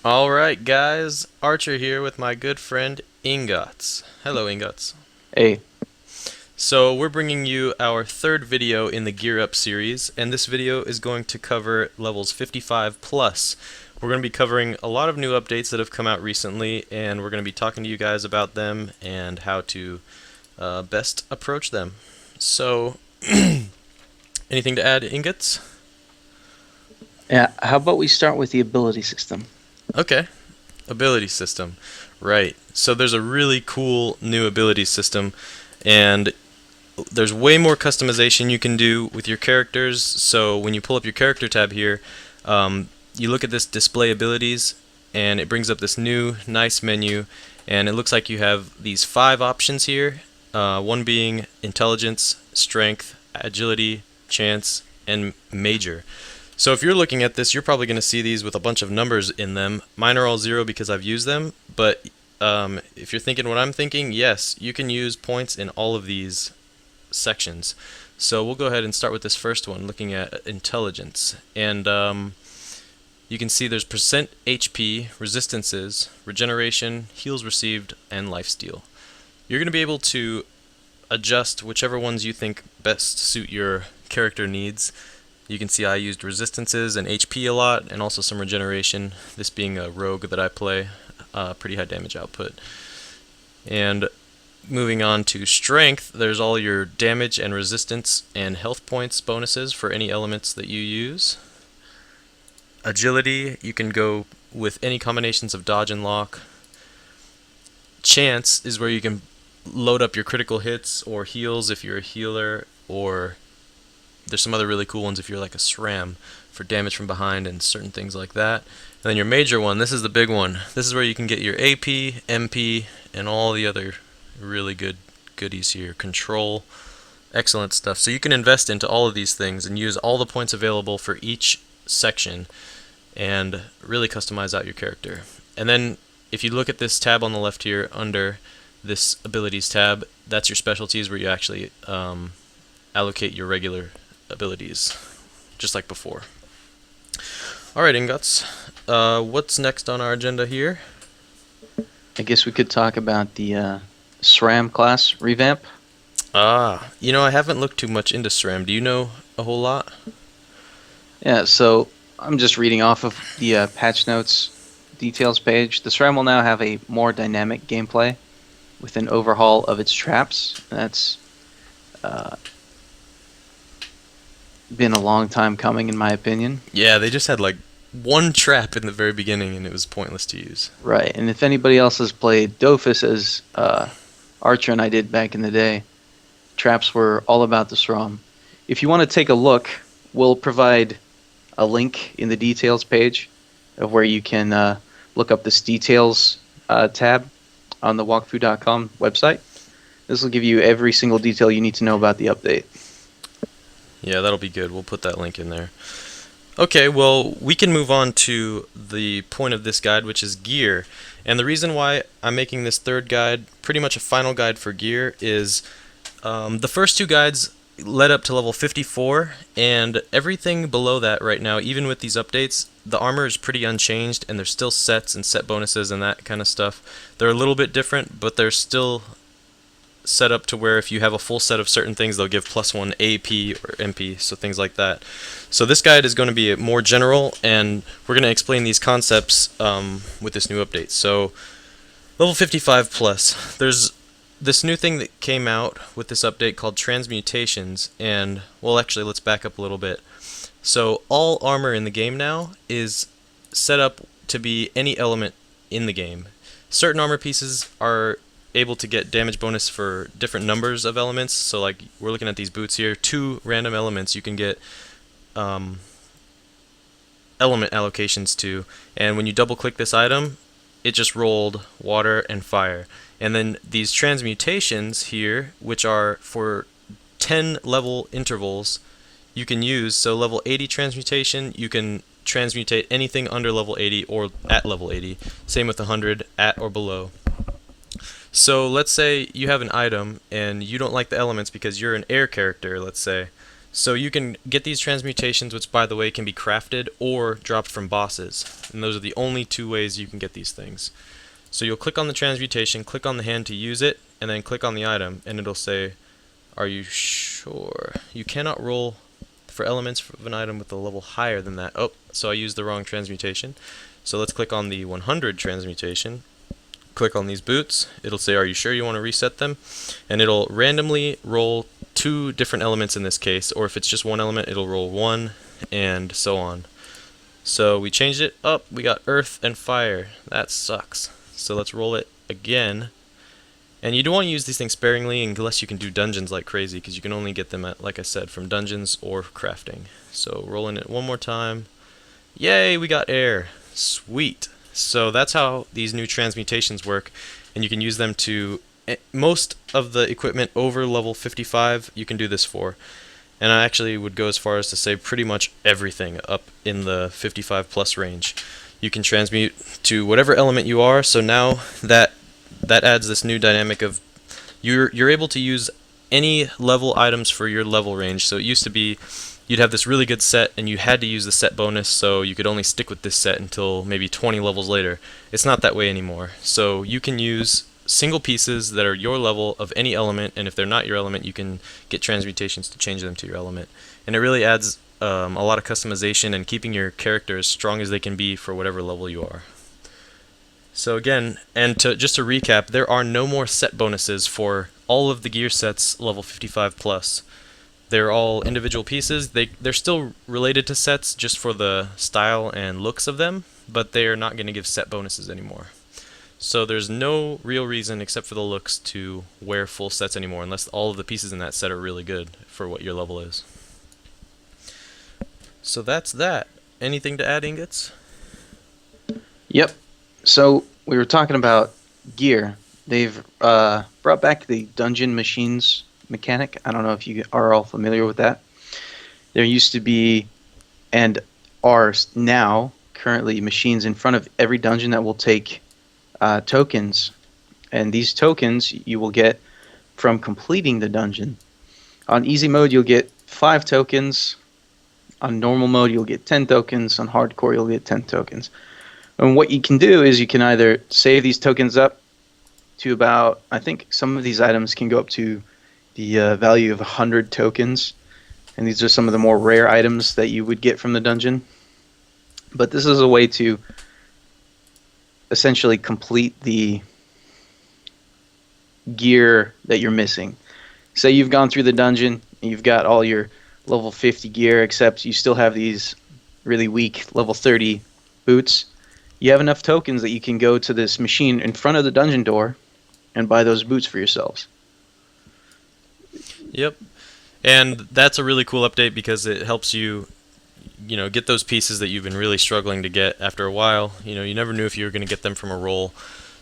Alright, guys, Archer here with my good friend Ingots. Hello, Ingots. Hey, So, we're bringing you our third video in the Gear Up series, and this video is going to cover levels 55 plus. We're going to be covering a lot of new updates that have come out recently, and we're going to be talking to you guys about them and how to best approach them. So, anything to add, Ingots? yeah, how about we start with the ability system? Okay, ability system. Right. So there's a really cool new ability system, and there's way more customization you can do with your characters. So when you pull up your character tab here, you look at this display abilities, and it brings up this new nice menu, and it looks like you have these 5 options here, one being intelligence, strength, agility, chance, and major. So if you're looking at this, you're probably going to see these with a bunch of numbers in them. Mine are all 0 because I've used them, but if you're thinking what I'm thinking, yes, you can use points in all of these sections. So we'll go ahead and start with this first one, looking at intelligence. And you can see there's percent HP, resistances, regeneration, heals received, and lifesteal. You're going to be able to adjust whichever ones you think best suit your character needs. You can see I used resistances and HP a lot, and also some regeneration, this being a rogue that I play, pretty high damage output. And moving on to strength, there's all your damage and resistance and health points bonuses for any elements that you use. Agility, you can go with any combinations of dodge and lock. Chance is where you can load up your critical hits or heals if you're a healer, or there's some other really cool ones if you're like a SRAM for damage from behind and certain things like that. And then your major one, this is the big one. This is where you can get your AP, MP, and all the other really good goodies here. Control, excellent stuff. So you can invest into all of these things and use all the points available for each section and really customize out your character. And then if you look at this tab on the left here under this abilities tab, that's your specialties where you actually allocate your regular abilities, just like before. Alright, Ingots. What's next on our agenda here? I guess we could talk about the SRAM class revamp. I haven't looked too much into SRAM. Do you know a whole lot? Yeah, so I'm just reading off of the patch notes details page. The SRAM will now have a more dynamic gameplay with an overhaul of its traps. That's been a long time coming, in my opinion. Yeah, they just had like one trap in the very beginning and it was pointless to use. Right, and if anybody else has played Dofus as Archer and I did back in the day, traps were all about the SRAM. If you want to take a look, we'll provide a link in the details page of where you can look up this details tab on the Wakfu.com website. This will give you every single detail you need to know about the update. Yeah, that'll be good. We'll put that link in there. Okay, well, we can move on to the point of this guide, which is gear. And the reason why I'm making this third guide, pretty much a final guide for gear, is the first 2 guides led up to level 54, and everything below that right now, even with these updates, the armor is pretty unchanged, and there's still sets and set bonuses and that kind of stuff. They're a little bit different, but they're still set up to where if you have a full set of certain things, they'll give +1 AP or MP, so things like that. So this guide is going to be more general, and we're going to explain these concepts with this new update. So level 55 plus, there's this new thing that came out with this update called transmutations, and well, actually, let's back up a little bit. So all armor in the game now is set up to be any element in the game. Certain armor pieces are able to get damage bonus for different numbers of elements. So like we're looking at these boots here, 2 random elements you can get element allocations to, and when you double click this item, it just rolled water and fire. And then these transmutations here, which are for 10 level intervals, you can use. So level 80 transmutation, you can transmutate anything under level 80 or at level 80. Same with 100, at or below. So let's say you have an item and you don't like the elements because you're an air character, let's say. So you can get these transmutations, which by the way can be crafted or dropped from bosses. And those are the only two ways you can get these things. So you'll click on the transmutation, click on the hand to use it, and then click on the item, and it'll say, are you sure? You cannot roll for elements of an item with a level higher than that. Oh, so I used the wrong transmutation. So let's click on the 100 transmutation. Click on these boots. It'll say, are you sure you want to reset them? And it'll randomly roll 2 different elements in this case, or if it's just one element, it'll roll 1, and so on. So we changed it up. We got earth and fire. That sucks. So let's roll it again. And you don't want to use these things sparingly unless you can do dungeons like crazy, because you can only get them at, like I said, from dungeons or crafting. So rolling it one more time. Yay, we got air. Sweet. So that's how these new transmutations work, and you can use them to most of the equipment over level 55 you can do this for. And I actually would go as far as to say pretty much everything up in the 55 plus range. You can transmute to whatever element you are, so now that adds this new dynamic of you're able to use any level items for your level range. So it used to be you'd have this really good set and you had to use the set bonus, so you could only stick with this set until maybe 20 levels later. It's not that way anymore. So you can use single pieces that are your level of any element, and if they're not your element, you can get transmutations to change them to your element. And it really adds a lot of customization and keeping your character as strong as they can be for whatever level you are. So again, and just to recap, there are no more set bonuses for all of the gear sets level 55 plus. They're all individual pieces. They're still related to sets just for the style and looks of them, but they are not going to give set bonuses anymore. So there's no real reason except for the looks to wear full sets anymore, unless all of the pieces in that set are really good for what your level is. So that's that. Anything to add, Ingots? Yep. So we were talking about gear. They've brought back the dungeon machines mechanic. I don't know if you are all familiar with that. There used to be, and are now currently, machines in front of every dungeon that will take tokens, and these tokens you will get from completing the dungeon. On easy mode you'll get 5 tokens. On normal mode you'll get 10 tokens. On hardcore you'll get 10 tokens. And what you can do is you can either save these tokens up to about, I think some of these items can go up to the value of 100 tokens, and these are some of the more rare items that you would get from the dungeon. But this is a way to essentially complete the gear that you're missing. Say you've gone through the dungeon and you've got all your level 50 gear, except you still have these really weak level 30 boots. You have enough tokens that you can go to this machine in front of the dungeon door and buy those boots for yourselves. Yep. And that's a really cool update because it helps you, get those pieces that you've been really struggling to get after a while. You never knew if you were going to get them from a roll.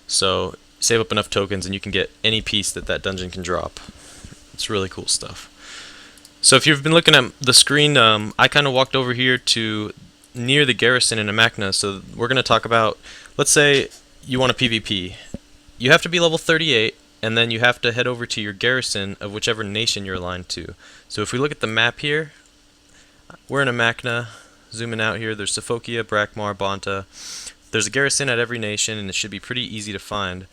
So save up enough tokens and you can get any piece that dungeon can drop. It's really cool stuff. So if you've been looking at the screen, I kind of walked over here to near the garrison in Amacna. So we're going to talk about, let's say you want a PvP. You have to be level 38, and then you have to head over to your garrison of whichever nation you're aligned to. So if we look at the map here, we're in Amacna. Zooming out here, there's Sofokia, Brakmar, Bonta. There's a garrison at every nation, and it should be pretty easy to find.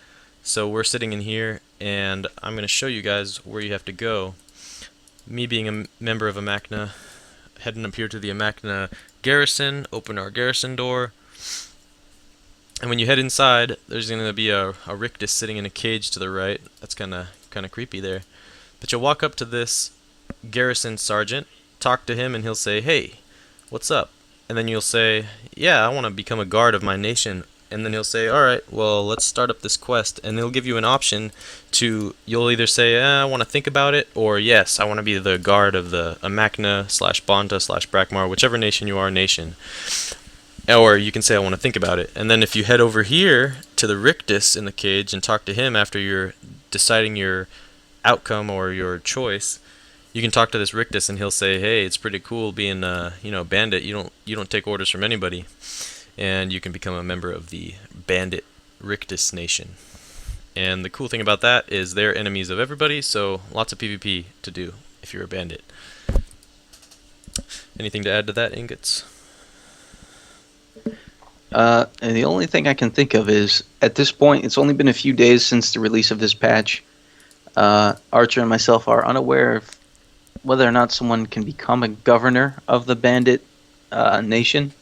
So we're sitting in here, and I'm going to show you guys where you have to go. Me being a member of Amacna, heading up here to the Amacna garrison, open our garrison door. And when you head inside, there's going to be a rictus sitting in a cage to the right. That's kind of creepy there. But you'll walk up to this garrison sergeant, talk to him, and he'll say, "Hey, what's up?" And then you'll say, "Yeah, I want to become a guard of my nation." And then he'll say, "Alright, well, let's start up this quest." And he'll give you an option to, you'll either say, I want to think about it, or yes, I want to be the guard of the Amacna/Bonta/Brakmar, whichever nation you are, nation. Or you can say, I want to think about it. And then if you head over here to the rictus in the cage and talk to him after you're deciding your outcome or your choice, you can talk to this rictus and he'll say, "Hey, it's pretty cool being a bandit. You don't take orders from anybody." And you can become a member of the bandit rictus nation. And the cool thing about that is they're enemies of everybody, so lots of PvP to do if you're a bandit. Anything to add to that, Ingots? And the only thing I can think of is, at this point, it's only been a few days since the release of this patch. Archer and myself are unaware of whether or not someone can become a governor of the bandit nation,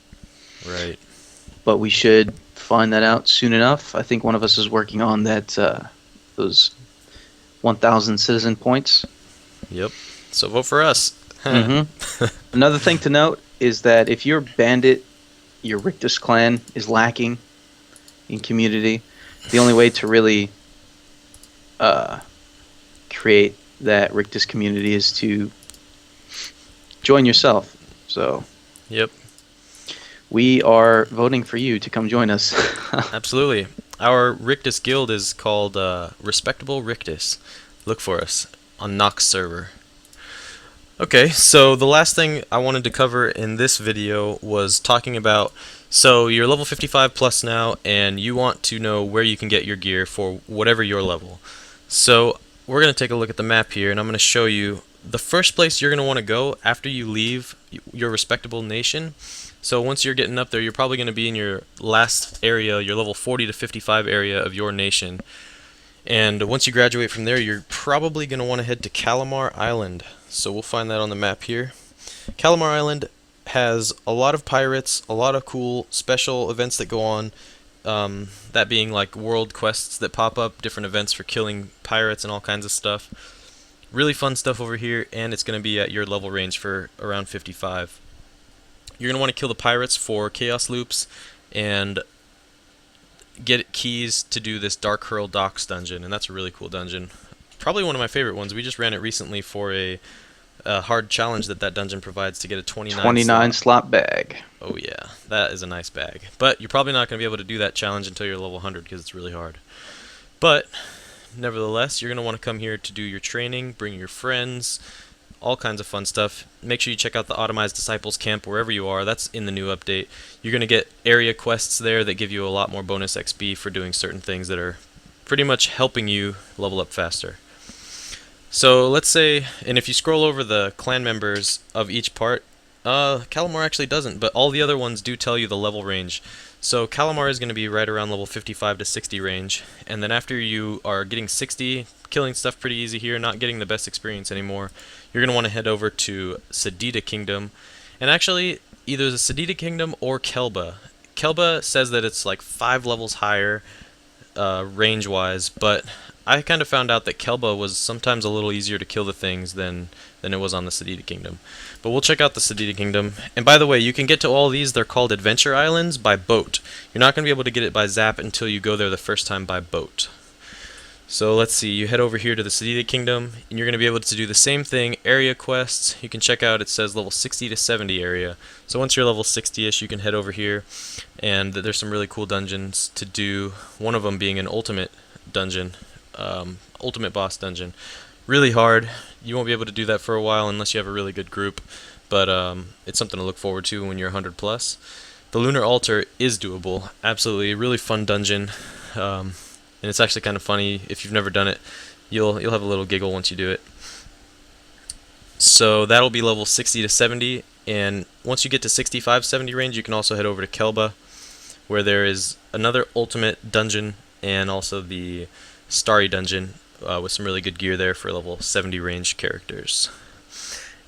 Right. but we should find that out soon enough. I think one of us is working on that those 1,000 citizen points. Yep. So vote for us. Another thing to note is that if your bandit, your Rictus clan, is lacking in community, the only way to really create that Rictus community is to join yourself. So Yep. we are voting for you to come join us. Absolutely. Our Rictus guild is called Respectable Rictus. Look for us on Nox server. Okay, so the last thing I wanted to cover in this video was talking about, so you're level 55 plus now, and you want to know where you can get your gear for whatever your level. So we're going to take a look at the map here, and I'm going to show you the first place you're going to want to go after you leave your respectable nation. So once you're getting up there, you're probably going to be in your last area, your level 40 to 55 area of your nation. And once you graduate from there, you're probably going to want to head to Calamar Island. So we'll find that on the map here. Calamar Island has a lot of pirates, a lot of cool special events that go on. That being like world quests that pop up, different events for killing pirates and all kinds of stuff. Really fun stuff over here, and it's going to be at your level range for around 55. You're going to want to kill the pirates for chaos loops and get keys to do this Dark Hurl Docks dungeon, and that's a really cool dungeon. Probably one of my favorite ones. We just ran it recently for a hard challenge that dungeon provides to get a 29 slot bag. Oh yeah, that is a nice bag. But you're probably not going to be able to do that challenge until you're level 100 because it's really hard. But nevertheless, you're going to want to come here to do your training, bring your friends, all kinds of fun stuff. Make sure you check out the Automized Disciples camp wherever you are. That's in the new update. You're going to get area quests there that give you a lot more bonus XP for doing certain things that are pretty much helping you level up faster. So let's say, and if you scroll over the clan members of each part, Calamar actually doesn't, but all the other ones do tell you the level range. So Calamar is going to be right around level 55 to 60 range, and then after you are getting 60, killing stuff pretty easy here, not getting the best experience anymore, you're going to want to head over to Sedita Kingdom, and actually either the Sedita Kingdom or Kelba. Kelba says that it's like 5 levels higher range-wise, but I kind of found out that Kelba was sometimes a little easier to kill the things than it was on the Sedita Kingdom. But we'll check out the Sedita Kingdom. And by the way, you can get to all these, they're called Adventure Islands, by boat. You're not going to be able to get it by zap until you go there the first time by boat. So let's see, you head over here to the Sedita Kingdom, and you're going to be able to do the same thing, area quests. You can check out, it says level 60 to 70 area. So once you're level 60-ish, you can head over here, and there's some really cool dungeons to do, one of them being an ultimate dungeon, ultimate boss dungeon. Really hard. You won't be able to do that for a while unless you have a really good group, but it's something to look forward to when you're 100 plus. The Lunar Altar is doable, absolutely, a really fun dungeon. And it's actually kind of funny. If you've never done it, you'll have a little giggle once you do it. So that'll be level 60 to 70, and once you get to 65-70 range, you can also head over to Kelba, where there is another ultimate dungeon and also the Starry dungeon with some really good gear there for level 70 range characters.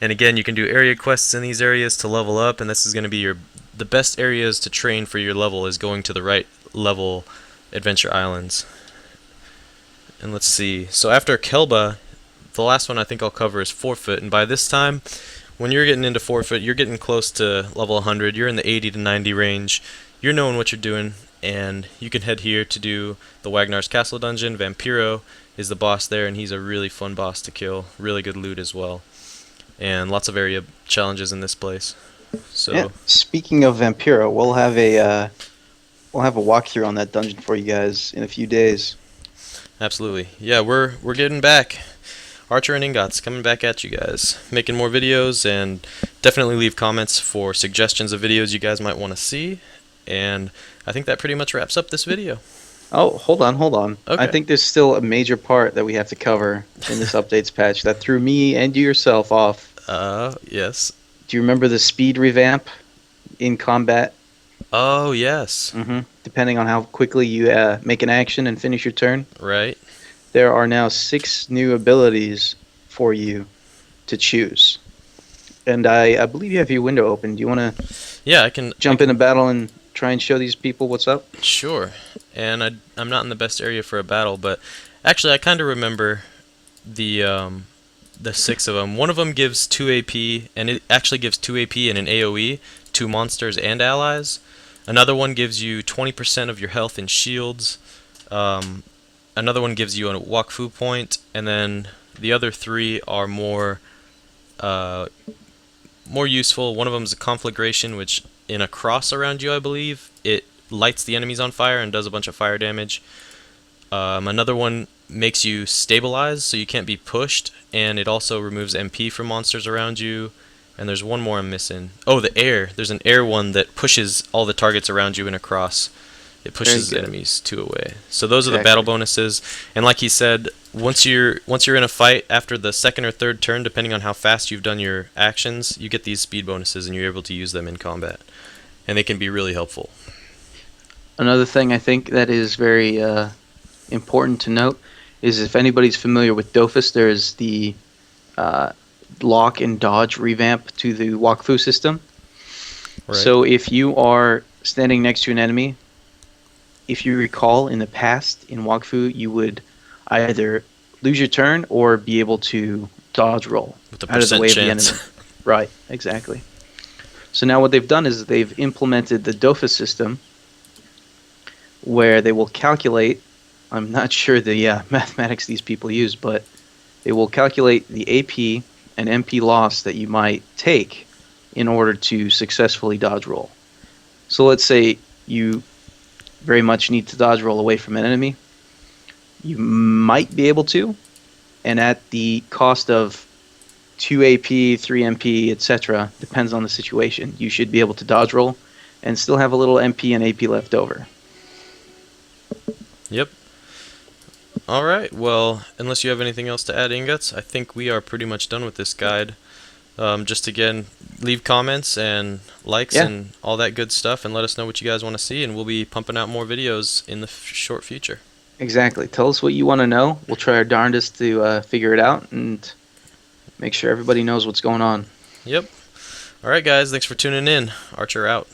And again, you can do area quests in these areas to level up, and this is going to be the best areas to train for your level is going to the right level Adventure Islands. And let's see, so after Kelba, the last one I think I'll cover is Forfeit, and by this time, when you're getting into Forfeit, you're getting close to level 100, you're in the 80 to 90 range, you're knowing what you're doing, and you can head here to do the Wagnar's Castle dungeon. Vampiro is the boss there, and he's a really fun boss to kill, really good loot as well, and lots of area challenges in this place. So yeah, speaking of Vampiro, we'll have a walkthrough on that dungeon for you guys in a few days. Absolutely. Yeah, we're getting back. Archer and Ingots coming back at you guys. Making more videos, and definitely leave comments for suggestions of videos you guys might want to see. And I think that pretty much wraps up this video. Oh, hold on. Okay. I think there's still a major part that we have to cover in this updates patch that threw me and you yourself off. Yes. Do you remember the speed revamp in combat? Oh, yes. Depending on how quickly you make an action and finish your turn, Right. there are now 6 new abilities for you to choose. And I believe you have your window open. Do you want to Yeah, I can. jump into battle and try and show these people what's up? Sure. And I'm not in the best area for a battle, but actually, I kind of remember the 6 of them. One of them gives 2 AP, and it actually gives 2 AP and an AOE to monsters and allies. Another one gives you 20% of your health and shields. Another one gives you a Wakfu point, and then the other 3 are more useful. One of them is a conflagration, which in a cross around you, I believe, it lights the enemies on fire and does a bunch of fire damage. Another one makes you stabilize, so you can't be pushed, and it also removes MP from monsters around you. And there's one more I'm missing. Oh, the air. There's an air one that pushes all the targets around you in a cross. It pushes enemies 2 away. So those are the battle bonuses. And like he said, once you're in a fight, after the 2nd or 3rd turn, depending on how fast you've done your actions, you get these speed bonuses, and you're able to use them in combat. And they can be really helpful. Another thing I think that is very important to note is if anybody's familiar with Dofus, there's the lock and dodge revamp to the Wakfu system. Right. So if you are standing next to an enemy, if you recall in the past in Wakfu, you would either lose your turn or be able to dodge roll with out of the way of the enemy. Right, exactly. So now what they've done is they've implemented the Dofus system where they will calculate, I'm not sure the mathematics these people use, but they will calculate the AP and MP loss that you might take in order to successfully dodge roll. So let's say you very much need to dodge roll away from an enemy. You might be able to, and at the cost of 2 AP, 3 MP, etc., depends on the situation, you should be able to dodge roll and still have a little MP and AP left over. Yep. Alright, well, unless you have anything else to add, Ingots, I think we are pretty much done with this guide. Just again, leave comments and likes and all that good stuff, and let us know what you guys want to see, and we'll be pumping out more videos in the short future. Exactly. Tell us what you want to know. We'll try our darndest to figure it out and make sure everybody knows what's going on. Yep. Alright guys, thanks for tuning in. Archer out.